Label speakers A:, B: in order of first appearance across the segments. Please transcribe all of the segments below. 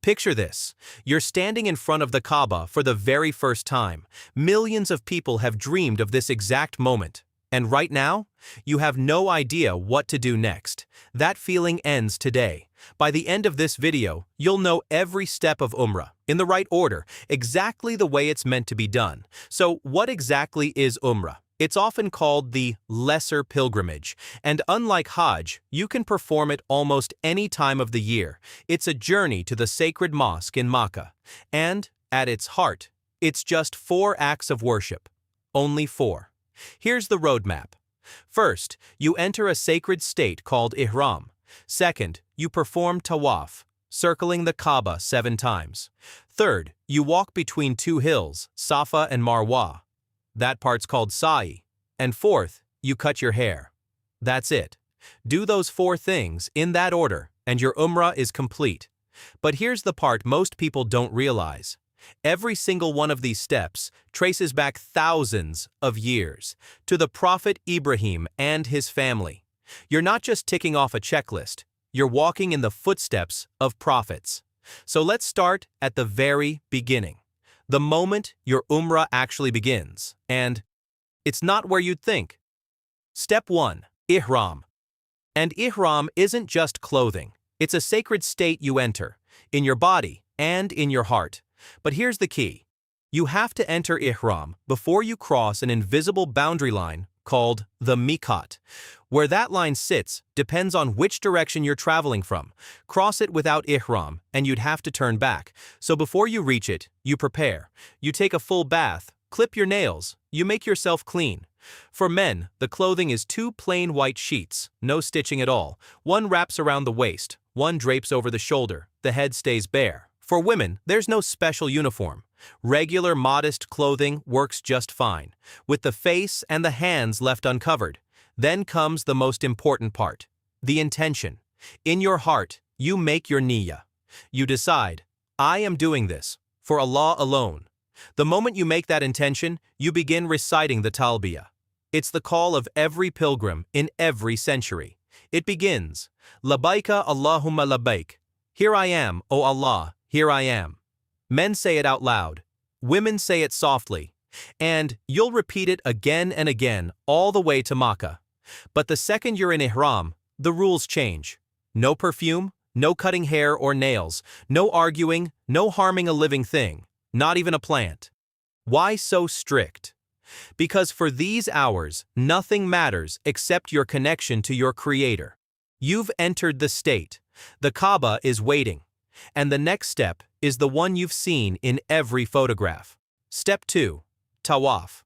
A: Picture this. You're standing in front of the Kaaba for the very first time. Millions of people have dreamed of this exact moment. And right now, you have no idea what to do next. That feeling ends today. By the end of this video, you'll know every step of Umrah, in the right order, exactly the way it's meant to be done. So what exactly is Umrah? It's often called the lesser pilgrimage, and unlike Hajj, you can perform it almost any time of the year. It's a journey to the sacred mosque in Makkah. And, at its heart, it's just 4 acts of worship. Only 4. Here's the roadmap. First, you enter a sacred state called Ihram. Second, you perform tawaf, circling the Kaaba 7 times. Third, you walk between 2 hills, Safa and Marwa. That part's called sa'i. And fourth, you cut your hair. That's it. Do those 4 things in that order, and your Umrah is complete. But here's the part most people don't realize. Every single one of these steps traces back thousands of years to the Prophet Ibrahim and his family. You're not just ticking off a checklist, you're walking in the footsteps of prophets. So let's start at the very beginning. The moment your Umrah actually begins, and it's not where you'd think. Step 1. Ihram. And Ihram isn't just clothing. It's a sacred state you enter, in your body and in your heart. But here's the key. You have to enter Ihram before you cross an invisible boundary line called the Miqat. Where that line sits depends on which direction you're traveling from. Cross it without Ihram, and you'd have to turn back. So before you reach it, you prepare. You take a full bath, clip your nails, you make yourself clean. For men, the clothing is 2 plain white sheets, no stitching at all. One wraps around the waist, one drapes over the shoulder, the head stays bare. For women, there's no special uniform. Regular modest clothing works just fine, with the face and the hands left uncovered. Then comes the most important part, the intention. In your heart, you make your niyyah. You decide, I am doing this, for Allah alone. The moment you make that intention, you begin reciting the talbiyah. It's the call of every pilgrim in every century. It begins, Labbaika Allahumma labbaik. Here I am, O Allah, here I am. Men say it out loud. Women say it softly. And you'll repeat it again and again, all the way to Makkah. But the second you're in Ihram, the rules change. No perfume, no cutting hair or nails, no arguing, no harming a living thing, not even a plant. Why so strict? Because for these hours, nothing matters except your connection to your Creator. You've entered the state. The Kaaba is waiting. And the next step is the one you've seen in every photograph. Step 2. Tawaf.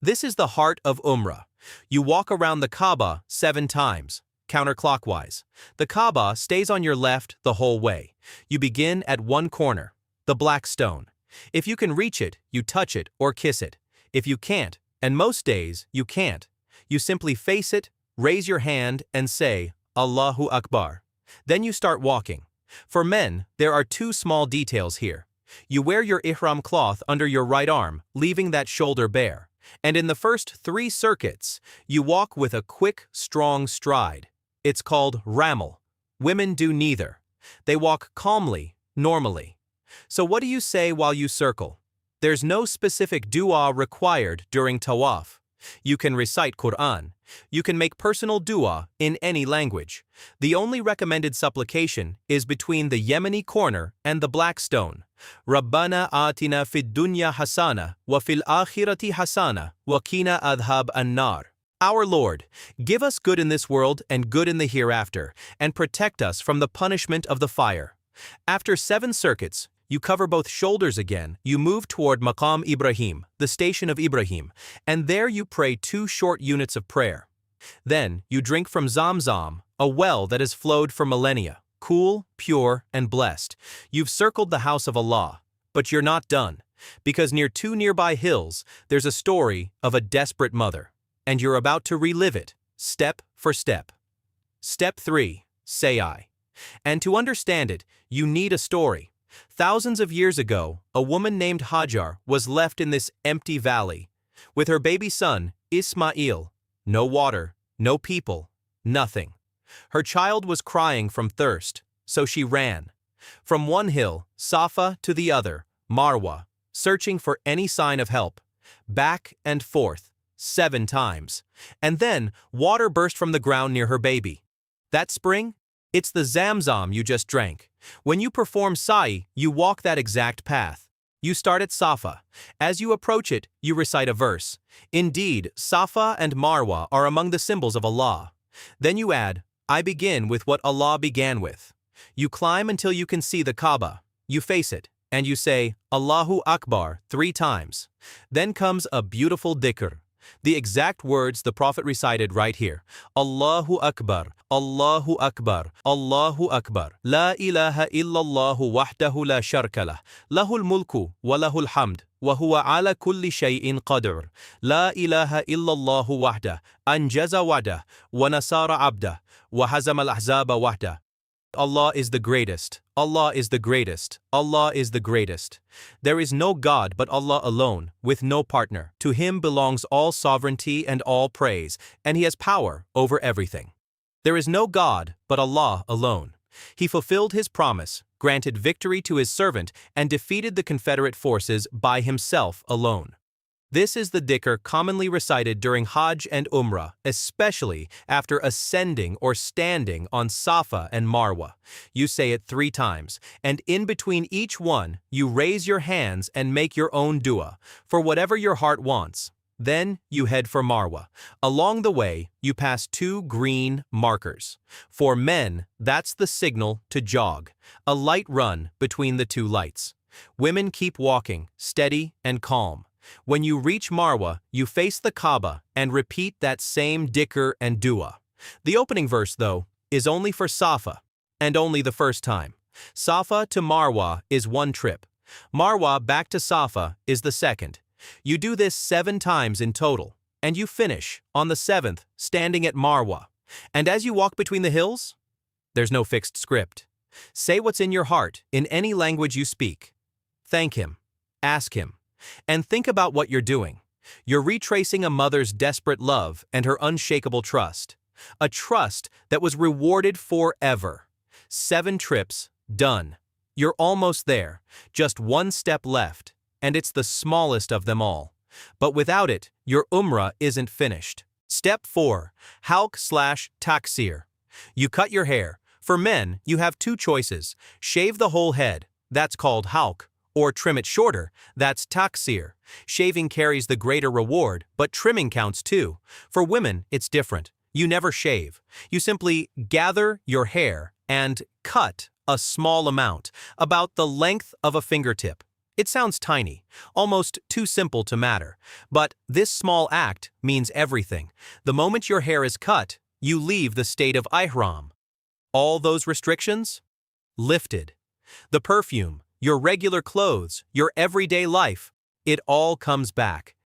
A: This is the heart of Umrah. You walk around the Kaaba 7 times, counterclockwise. The Kaaba stays on your left the whole way. You begin at one corner, the black stone. If you can reach it, you touch it or kiss it. If you can't, and most days you can't, you simply face it, raise your hand, and say, Allahu Akbar. Then you start walking. For men, there are 2 small details here. You wear your ihram cloth under your right arm, leaving that shoulder bare. And in the first 3 circuits, you walk with a quick, strong stride. It's called ramel. Women do neither. They walk calmly, normally. So what do you say while you circle? There's no specific dua required during tawaf. You can recite Quran. You can make personal dua in any language. The only recommended supplication is between the Yemeni corner and the black stone. Rabbana atina fid dunya hasana wa fil akhirati hasana wa qina adhab an-nar. Our Lord, give us good in this world and good in the hereafter, and protect us from the punishment of the fire. After 7 circuits, you cover both shoulders again, you move toward Maqam Ibrahim, the station of Ibrahim, and there you pray 2 short units of prayer. Then, you drink from Zamzam, a well that has flowed for millennia, cool, pure, and blessed. You've circled the house of Allah, but you're not done, because near 2 nearby hills, there's a story of a desperate mother, and you're about to relive it, step for step. Step 3. Sa'i. And to understand it, you need a story. Thousands of years ago, a woman named Hajar was left in this empty valley. With her baby son, Ismail, no water, no people, nothing. Her child was crying from thirst, so she ran. From one hill, Safa, to the other, Marwa, searching for any sign of help. Back and forth, 7 times. And then, water burst from the ground near her baby. That spring? It's the Zamzam you just drank. When you perform sa'i, you walk that exact path. You start at Safa. As you approach it, you recite a verse. Indeed, Safa and Marwa are among the symbols of Allah. Then you add, I begin with what Allah began with. You climb until you can see the Kaaba. You face it, and you say, Allahu Akbar 3 times. Then comes a beautiful dhikr. The exact words the Prophet recited right here. Allahu Akbar, Allahu Akbar, Allahu Akbar. La ilaha illallahu wahdahu la sharka lah. Lahul mulku wa lahul hamd. Wa huwa ala kulli shay'in qadir. La ilaha illallahu wahda. Anjaza wa'da. Wa nasara abda. Wa hazama al-ahzaba wahda. Allah is the greatest. Allah is the greatest. Allah is the greatest. There is no God but Allah alone, with no partner. To Him belongs all sovereignty and all praise, and He has power over everything. There is no God but Allah alone. He fulfilled His promise, granted victory to His servant, and defeated the Confederate forces by Himself alone. This is the dhikr commonly recited during Hajj and Umrah, especially after ascending or standing on Safa and Marwa. You say it 3 times, and in between each one, you raise your hands and make your own dua, for whatever your heart wants. Then you head for Marwa. Along the way, you pass 2 green markers. For men, that's the signal to jog, a light run between the 2 lights. Women keep walking, steady and calm. When you reach Marwa, you face the Kaaba and repeat that same dhikr and dua. The opening verse, though, is only for Safa, and only the first time. Safa to Marwa is 1 trip. Marwa back to Safa is the second. You do this 7 times in total, and you finish, on the 7th, standing at Marwa. And as you walk between the hills, there's no fixed script. Say what's in your heart, in any language you speak. Thank Him. Ask Him. And think about what you're doing. You're retracing a mother's desperate love and her unshakable trust. A trust that was rewarded forever. 7 trips, done. You're almost there, just 1 step left, and it's the smallest of them all. But without it, your Umrah isn't finished. Step 4. Halq/taksir. You cut your hair. For men, you have 2 choices. Shave the whole head, that's called halq, or trim it shorter, that's taksir. Shaving carries the greater reward, but trimming counts too. For women, it's different. You never shave. You simply gather your hair and cut a small amount, about the length of a fingertip. It sounds tiny, almost too simple to matter. But this small act means everything. The moment your hair is cut, you leave the state of ihram. All those restrictions? Lifted. The perfume, your regular clothes, your everyday life, it all comes back.